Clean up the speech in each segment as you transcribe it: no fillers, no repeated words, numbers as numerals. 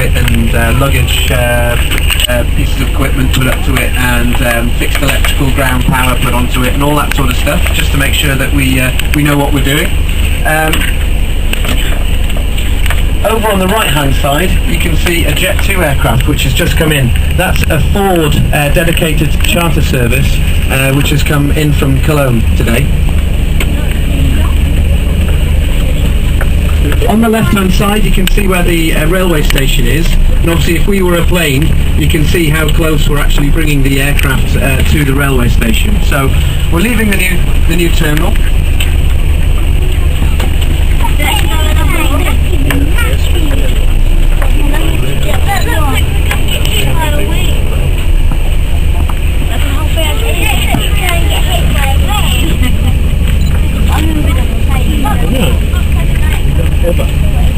it, and luggage pieces of equipment put up to it, and fixed electrical ground power put onto it, and all that sort of stuff, just to make sure that we know what we're doing. Over on the right-hand side, you can see a Jet 2 aircraft which has just come in. That's a Ford dedicated charter service which has come in from Cologne today. On the left-hand side, you can see where the railway station is, and obviously if we were a plane, you can see how close we're actually bringing the aircraft to the railway station. So we're leaving the new terminal.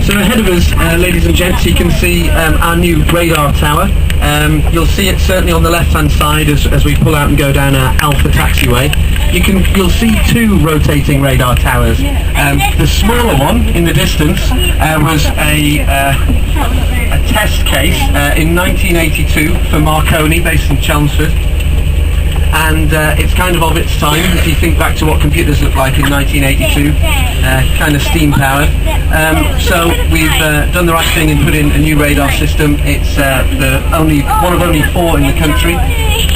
So ahead of us, ladies and gents, you can see our new radar tower. You'll see it certainly on the left-hand side as we pull out and go down our Alpha taxiway. You'll see two rotating radar towers. The smaller one in the distance was a test case in 1982 for Marconi, based in Chelmsford. And it's kind of its time if you think back to what computers looked like in 1982, kind of steam powered. So we've done the right thing and put in a new radar system. It's one of only 4 in the country,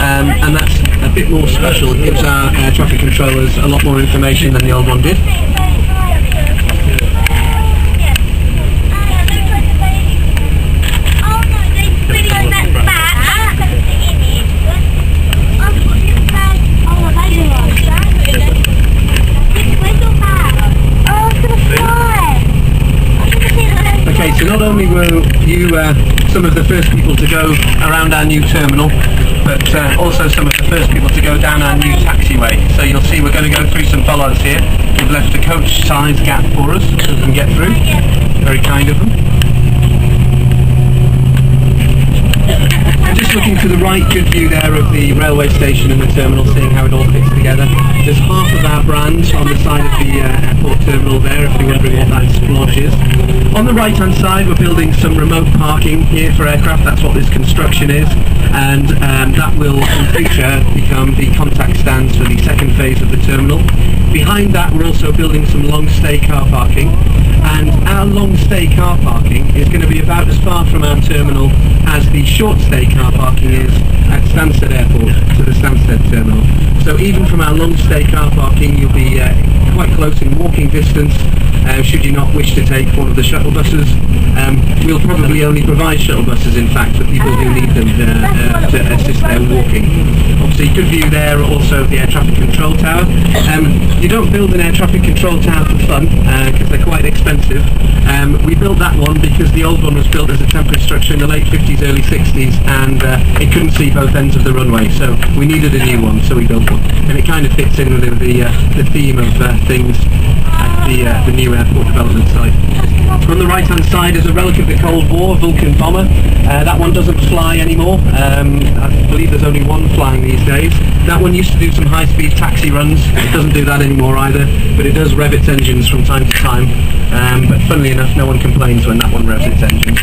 and that's a bit more special. It gives our air traffic controllers a lot more information than the old one did. So not only were you some of the first people to go around our new terminal, but also some of the first people to go down our new taxiway. So you'll see we're going to go through some bollards here. We've left a coach-sized gap for us so we can get through. Very kind of them. Just looking to the right, good view there of the railway station and the terminal, seeing how it all fits together. There's half of our brand on the side of the airport terminal there, if you're wondering what that splodge is. On the right hand side, we're building some remote parking here for aircraft. That's what this construction is, and that will in future become the contact stands for the second phase of the terminal. Behind that, we're also building some long stay car parking, and our long stay car parking is going to be about as far from our terminal as the short stay car parking is at Stansted Airport to the Stansted terminal. So even from our long stay car parking, you'll be quite close in walking distance should you not wish to take one of the shuttle buses. We'll probably only provide shuttle buses, in fact, for people who need them to assist their walking. Obviously, good view there also of the air traffic control tower. You don't build an air traffic control tower for fun, because they're quite expensive. We built that one because the old one was built as a temporary structure in the late 50s, early 60s, and it couldn't see both ends of the runway, so we needed a new one, so we built one. And it kind of fits in with the theme of things at the new airport development site. On the right hand side is a relic of the Cold War, Vulcan bomber. That one doesn't fly anymore. I believe there's only one flying these days. That one used to do some high-speed taxi runs. It doesn't do that anymore either, but it does rev its engines from time to time. But funnily enough, no one complains when that one revs its engine.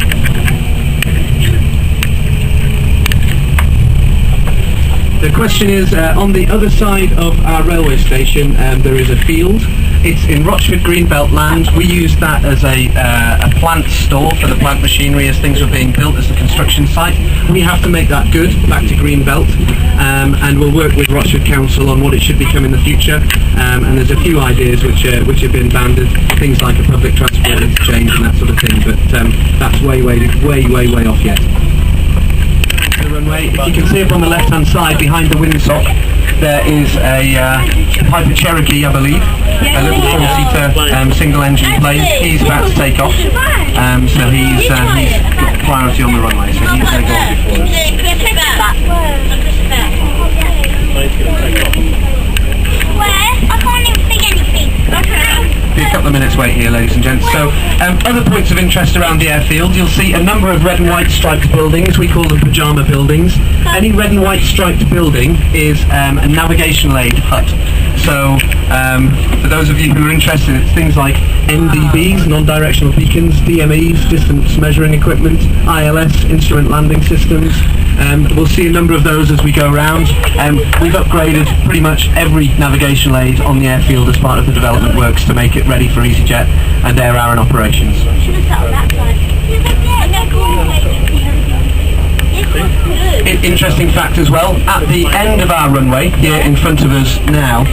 The question is, on the other side of our railway station, there is a field. It's in Rochford Greenbelt land. We used that as a plant store for the plant machinery as things were being built as a construction site. We have to make that good, back to Greenbelt, and we'll work with Rochford Council on what it should become in the future. And there's a few ideas which have been banded, things like a public transport interchange and that sort of thing, but that's way off yet. The runway. You can see up on the left hand side behind the windsock there is a Piper Cherokee, I believe, a little 4-seater single engine plane. He's about to take off, so he's got priority on the runway, so he's going to go on before us. I can't even see anything. Be a couple of minutes wait here, ladies and gents. So, other points of interest around the airfield, you'll see a number of red and white striped buildings. We call them pyjama buildings. Any red and white striped building is a navigational aid hut. So for those of you who are interested, it's things like NDBs, non-directional beacons, DMEs, distance measuring equipment, ILS, instrument landing systems. We'll see a number of those as we go around. We've upgraded pretty much every navigational aid on the airfield as part of the development works to make it ready for EasyJet and Air Arran operations. Interesting fact as well, at the end of our runway, here in front of us now,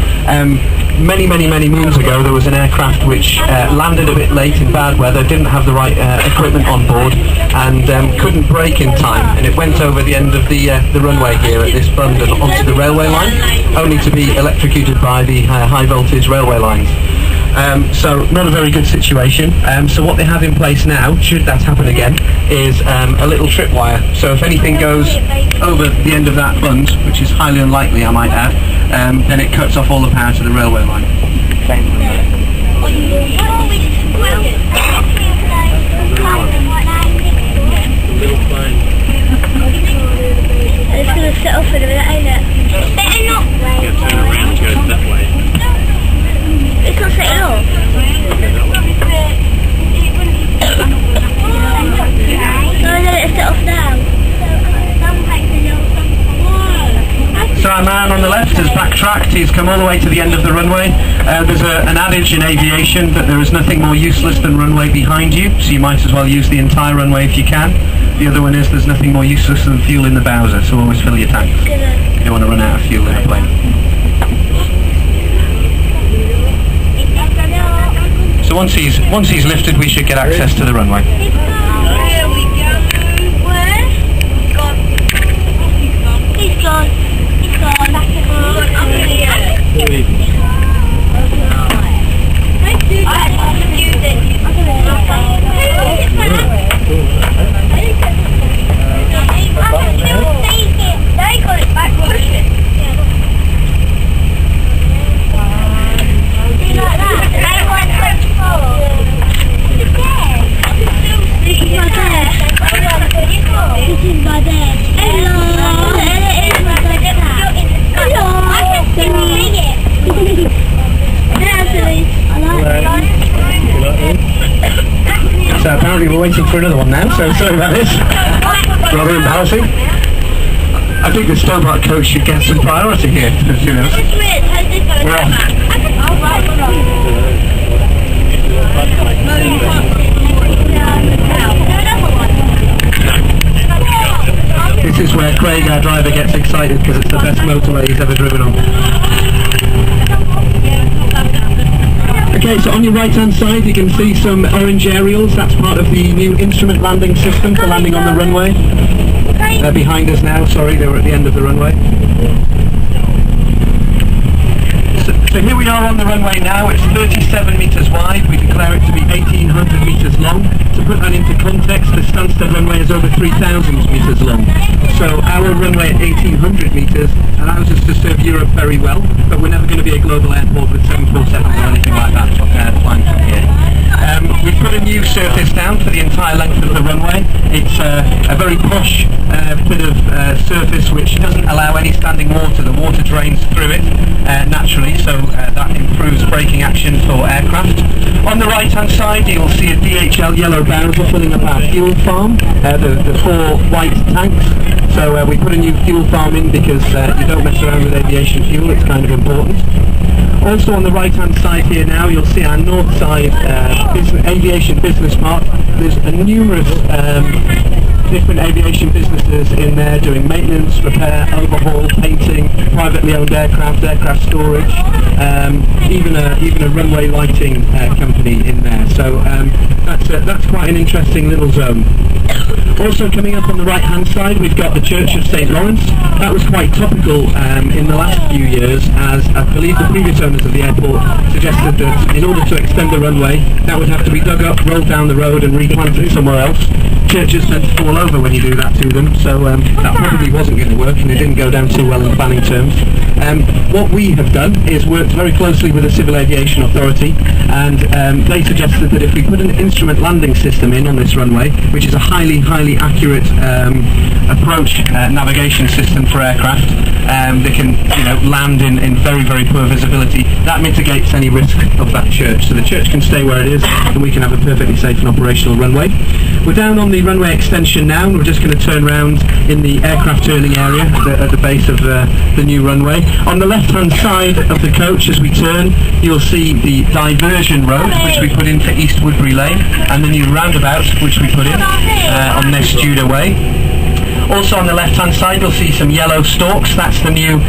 many moons ago there was an aircraft which landed a bit late in bad weather, didn't have the right equipment on board, and couldn't brake in time, and it went over the end of the runway here at this bund and onto the railway line, only to be electrocuted by the high voltage railway lines. So not a very good situation. So what they have in place now, should that happen again, is a little tripwire. So if anything goes over the end of that bund, which is highly unlikely I might add, then it cuts off all the power to the railway line. It's going to set off in a minute, ain't it? It's better not. You turn around to go that way. It's not setting off. No, let it set off now. So our man on the left has backtracked, he's come all the way to the end of the runway. There's an adage in aviation that there is nothing more useless than runway behind you, so you might as well use the entire runway if you can. The other one is there's nothing more useless than fuel in the Bowser, so always fill your tanks. You don't want to run out of fuel in a plane. So once he's lifted, we should get access to the runway. Here we go. Where? He's gone. He's gone. Back to the up here. So apparently we're waiting for another one now, so sorry about this. Rather embarrassing. I think the Stobart coach should get some priority here, you know. We're off. This is where Craig, our driver, gets excited because it's the best motorway he's ever driven on. Okay, so on your right hand side you can see some orange aerials. That's part of the new instrument landing system for landing on the runway. They're behind us now, sorry, they were at the end of the runway. So here we are on the runway now. It's 37 metres wide, we declare it to be 1800 metres long. To put that into context, the Stansted runway is over 3000 metres long. So our runway at 1800 metres allows us to serve Europe very well, but we're never going to be a global airport with 747 or anything like that flying from here. We've put a new surface down for the entire length of the runway. It's a very posh bit of surface which doesn't allow any standing water. The water drains through it naturally, so that improves braking action for aircraft. On the right hand side you'll see a DHL yellow Bowser filling up our fuel farm, the 4 white tanks. So we put a new fuel farm in because you don't mess around with aviation fuel, it's kind of important. Also on the right hand side here now you'll see our north side aviation business park. There's numerous different aviation businesses in there doing maintenance, repair, overhaul, painting, privately owned aircraft storage, even a runway lighting company in there. So that's quite an interesting little zone. Also coming up on the right hand side we've got the Church of St Lawrence. That was quite topical in the last few years, as I believe the previous owners of the airport suggested that in order to extend the runway that would have to be dug up, rolled down the road and replanted somewhere else. churches tend to fall over when you do that to them, so that probably wasn't going to work, and it didn't go down too well in planning terms. What we have done is worked very closely with the Civil Aviation Authority, and they suggested that if we put an instrument landing system in on this runway, which is a highly accurate approach navigation system for aircraft, they can land in very poor visibility. That mitigates any risk of that church, so the church can stay where it is, and we can have a perfectly safe and operational runway. We're down on the runway extension now, and we're just going to turn round in the aircraft turning area at the base of the new runway. On the left-hand side of the coach, as we turn, you'll see the diversion road, which we put in for East Woodbury Lane, and the new roundabout, which we put in on Nest Judah Way. Also on the left-hand side you'll see some yellow stalks. That's the new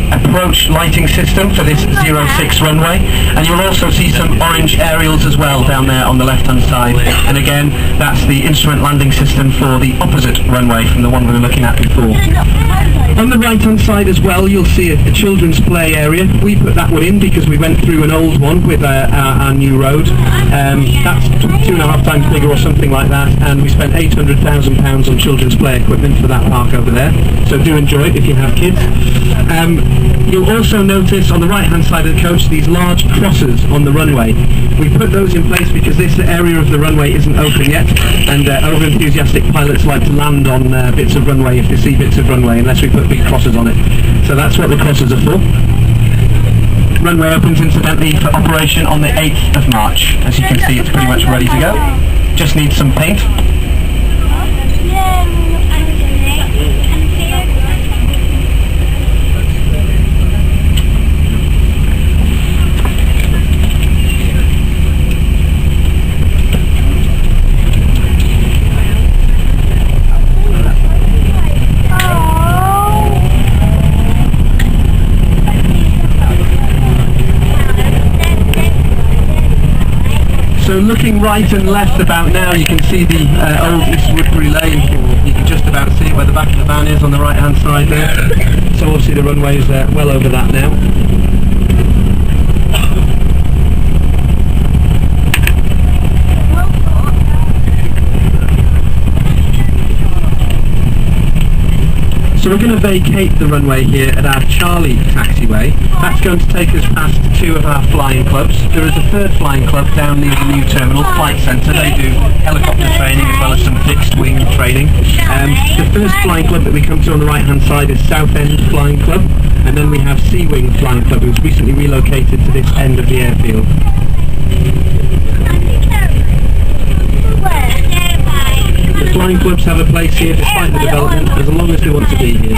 approach lighting system for this 06 runway. And you'll also see some orange aerials as well down there on the left-hand side. And again, that's the instrument landing system for the opposite runway from the one we were looking at before. On the right-hand side as well, you'll see a children's play area. We put that one in because we went through an old one with our new road. That's 2.5 times bigger or something like that, and we spent £800,000 on children's play equipment for that park over there, so do enjoy it if you have kids. You'll also notice on the right hand side of the coach these large crosses on the runway. We put those in place because this area of the runway isn't open yet, and over-enthusiastic pilots like to land on bits of runway if they see bits of runway, unless we put big crosses on it. So that's what the crosses are for. Runway opens incidentally for operation on the 8th of March. As you can see, it's pretty much ready to go. Just needs some paint. So looking right and left about now, you can see the old East Woodbury Lane. You can just about see where the back of the van is on the right hand side there. So obviously the runway is well over that now. So we're going to vacate the runway here at our Charlie taxiway. That's going to take us past two of our flying clubs. There is a third flying club down near the new terminal, Flight Centre. They do helicopter training as well as some fixed wing training. The first flying club that we come to on the right hand side is Southend Flying Club, and then we have Sea Wing Flying Club, who's recently relocated to this end of the airfield. The flying clubs have a place here despite the development, as long as they want to be here.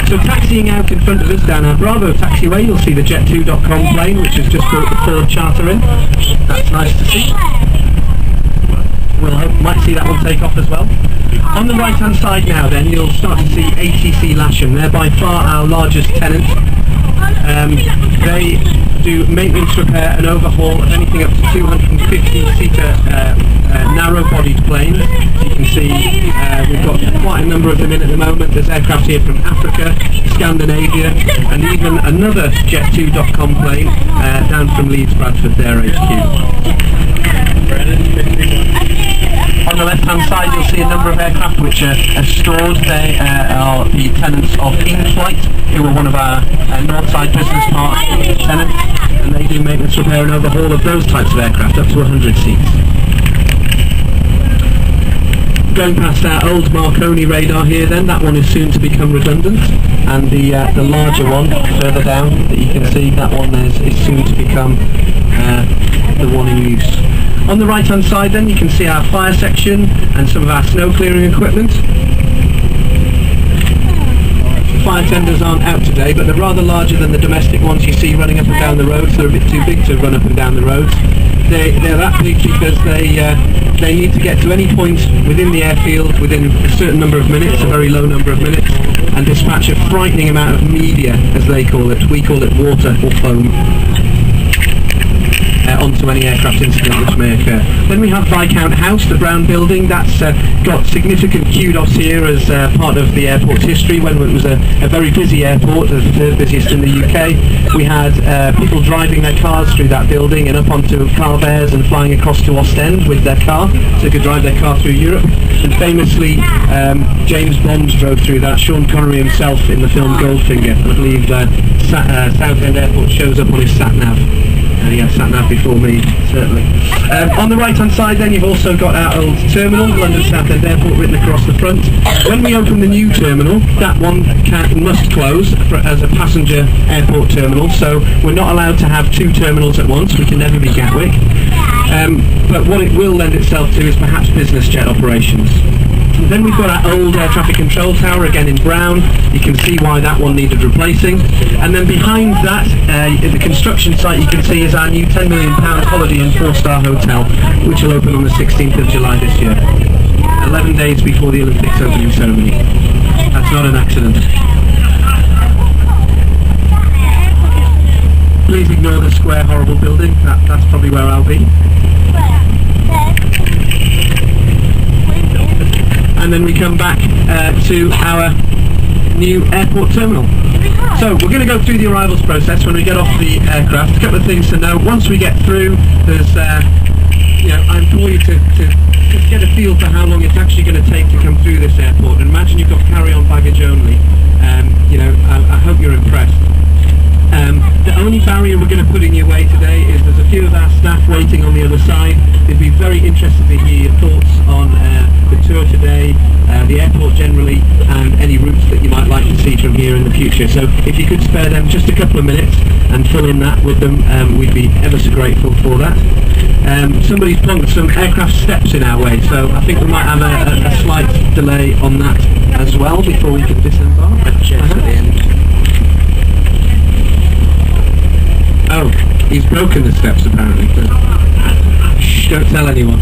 So taxiing out in front of us down our Bravo taxiway, you'll see the Jet2.com plane, which has just brought the Ford Charter in. That's nice to see. Might see that one take off as well. On the right hand side now then, you'll start to see ATC Lasham. They're by far our largest tenant. They do maintenance, repair and overhaul of anything up to 250-seater narrow-bodied planes. As you can see, we've got quite a number of them in at the moment. There's aircraft here from Africa, Scandinavia, and even another Jet2.com plane down from Leeds Bradford, their HQ. On the left-hand side you'll see a number of aircraft which are stored. They are the tenants of In-Flight, who are one of our Northside Business Park tenants, and they do maintenance, repair and overhaul of those types of aircraft, up to 100 seats. Going past our old Marconi radar here then, that one is soon to become redundant, and the larger one further down that you can see, that one is soon to become the one in use. On the right hand side then you can see our fire section and some of our snow clearing equipment. The fire tenders aren't out today, but they're rather larger than the domestic ones you see running up and down the roads. They're a bit too big to run up and down the roads. They're that big because they need to get to any point within the airfield within a certain number of minutes, a very low number of minutes, and dispatch a frightening amount of media, as they call it. We call it water or foam. onto any aircraft incident which may occur. Then we have Viscount House, the brown building. That's got significant kudos here as part of the airport's history when it was a very busy airport, the third busiest in the UK. We had people driving their cars through that building and up onto car bears and flying across to Ostend with their car, so they could drive their car through Europe. And famously, James Bond drove through that, Sean Connery himself in the film Goldfinger. I believe Southend Airport shows up on his sat-nav. He had sat-nav before me, certainly. On the right-hand side then, you've also got our old terminal, London Southend Airport, written across the front. When we open the new terminal, that one must close as a passenger airport terminal, so we're not allowed to have two terminals at once. We can never be Gatwick. But what it will lend itself to is perhaps business jet operations. Then we've got our old air traffic control tower, again in brown. You can see why that one needed replacing. And then behind that, in the construction site, you can see is our new £10 million Holiday Inn 4-star hotel, which will open on the 16th of July this year, 11 days before the Olympics opening ceremony. That's not an accident. Please ignore the square, horrible building. That's probably where I'll be. And then we come back to our new airport terminal. So we're going to go through the arrivals process when we get off the aircraft. A couple of things to know. Once we get through, there's, I implore you to just get a feel for how long it's actually going to take to come through this airport. And imagine you've got carry-on baggage only. I hope you're impressed. The only barrier we're going to put in your way today is there's a few of our staff waiting on the other side. They'd be very interested to hear your thoughts on the tour today, the airport generally, and any routes that you might like to see from here in the future. So if you could spare them just a couple of minutes and fill in that with them, we'd be ever so grateful for that. Somebody's plonked some aircraft steps in our way, so I think we might have a slight delay on that as well before we can disembark. Oh, he's broken the steps apparently. Shh, don't tell anyone.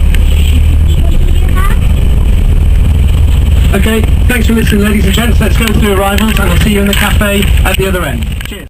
Okay, thanks for listening ladies and gents. Let's go through arrivals and I'll see you in the cafe at the other end. Cheers.